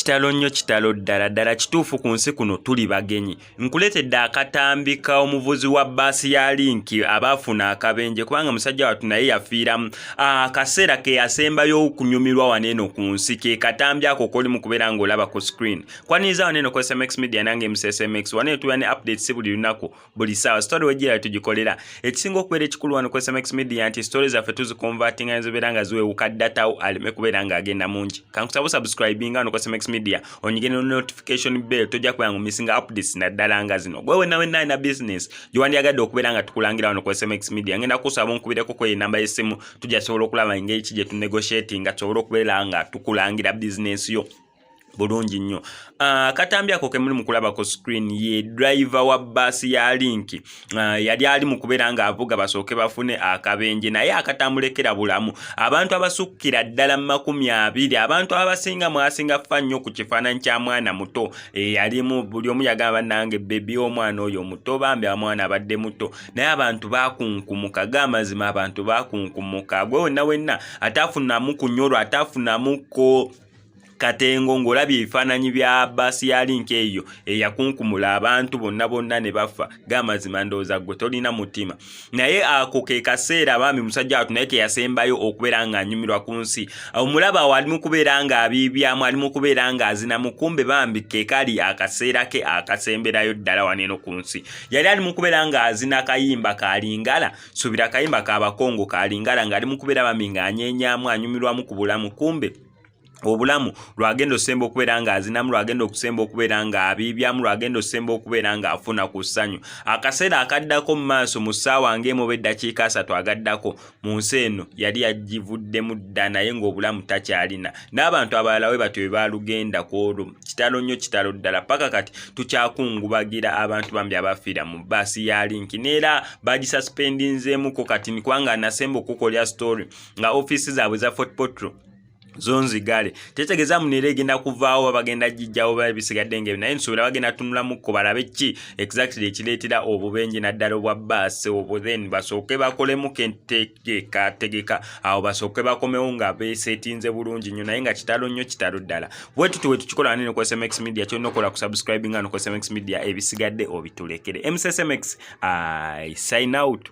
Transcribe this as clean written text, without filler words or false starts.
Kitalo nnyo kitalo ddala ddala kituufu ku nsi kuno tuli bagenyi. Nkuleetedde akatambika omuvuzi wa bbaasi ya Link abaafuna akabenje kubanga musajja wattu naye yafiiramu. Akaseera ke yasembayo okunyumirwa waneeno ku nsi ke katambi ako koli mu kubeera ng'olaba ku screen. Kwaniriza waneeno ku SMX Media nange MSSMX waneeno tuba ne updates buli lunaku buli ssaawa. Story wejjira tugikolera. Ekisinga okubeera ekikulu wano ku SMX Media nti story zaffe tuzikonvatinga ne zibeera nga ziweewuka datawo aleme kubeera ng'agenda mungi. Kankusaba subscribinga wano ku SMX Media onyige no notification bell tojja kuba missing updates naddala nga zino. Gwe wenna na business gyewandiyagadde okubeera nga tukulangira wano ku SMX Media ngenda kusaba onkubireko ku enamba y'essimu tujja sobola okulaba engeri ki gye tunegotiate nga tusobola okubeera nga tukulangira business yo bulungi nnyo. Katambi ako ke muli mu kulaba ku screen ye driver wa bbaasi ya Link yali ali mu kubeera ng'avuga basooke bafune akabenje naye akatambulekera bulamu. Abantu abasukkira ddala 20, abantu abasinga mwasinga ffa nnyo ku kifaananyi kya mwana muto yalimu. Buli omu yagamba nange bebi omwana oyo muto bambi omwana abadde muto naye abantu bakunkumuka g'amazima abantu bakunkumuka. Gwe wenna ataafunamu kunyolwa ataafunamuko katengo ng'olabye ebifaananyi bya bbaasi ya Link eyo eyakunkumula abantu bonna ne bafa g'amazima ndowooza gwe tolina mutima. Naye ako ke kaseera bambi musajja wattu naye ke yasembayo okubeera ng'anyumirwa ku nsi. Omulaba awo ali mu kubeera ng'abiibyamu ali mu kubeera ng'azinamu kumbe bambi ke kali akaseera ke akasemberayo ddala waneeno ku nsi. Yali ali mu kubeera ng'azina kayimba ka Lingala subira kayimba k'abakongo ka Lingala ng'ali mu kubeera bambi ng'anyeenyaamu anyumirwamu ku bulamu kumbe obulamu lwagenda osemba okubeera ng'azinamu lwagenda okusemba okubeera ng'abiibyamu lwagenda osemba okubeera ng'afuna ku ssanyu. Akaseera akaddako mu maaso mu ssaawa ng'emu oba eddakiika 3 agaddako mu nsi eno yali yagivuddemu dda naye ng'obulamu takyalina. N'abantu abalala we batyo bwe baalugenda ku olwo kitalo nnyo kitalo ddala paka kati tukyakungubagira abantu bambi abafiira mu bbaasi ya Link neera bagisuspendinzeemuko kati nikubanga nasemba okukolya story nga ofiisi zaabwe za Fort Portal zonzigale tetegeeza munera egenda kuvaawo bagenda gijjawo babisigadde ng'ebyo naye nsuubira bagenda tunulamuko balabe ki exactly ekireetera obubenje naddala obwa bbaasi obwo then basooke bakolemu kentegeka awo basooke bakomewo nga beesetinze bulungi nnyo naye nga kitalo nnyo kitalo ddala. Bwe tuti we tukikola wanene ku SMX Media kyolina okola ku subscribing nga no ku SMX Media ebisigadde obitulekere. MSSMX I sign out.